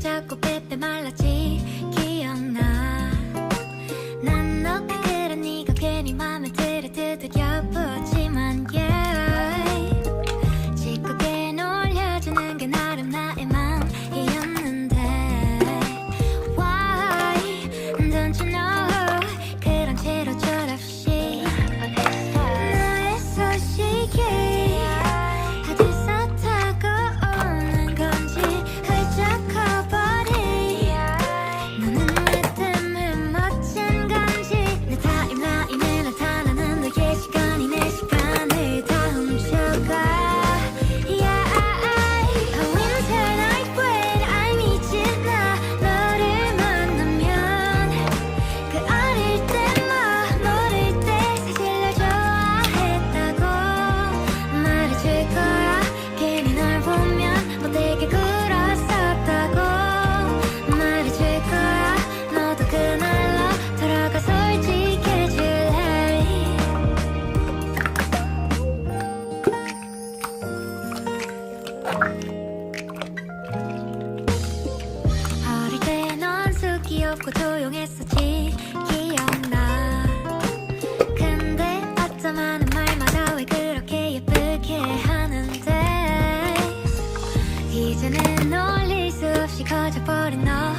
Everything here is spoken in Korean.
자꾸 빼빼 말랐지 기억나. 난 너가 그런 네가 괜히 맘에 들어 두드려보지만 yeah. 짓궂게 놀려주는 게 나름 나의 맘이었는데 Why don't you know 그런 채로 철없이 너의 소식이 어디서 타고 오는 건지 훌쩍 커버린 너는 왜 때문에 멋진 건지 내 타임라인에 나타나는 너의 시간이 내 시간을 다 훔쳐가. A winter night when I meet you 나 너를 만나면 그 어릴 때 모를 때 사실 널 좋아했다고 말해줄 거야. 괜히 널 보면 못되게 굴었었다고 말해줄 거야. 너도 그날로 돌아가 솔직해질래. 어릴 때 넌 숙이 없고 조용했었지 기억나. 근데 어쩜 하는 말마다 왜 그렇게 예쁘게 하는데 이제는 놀릴 수 없이 커져버린 너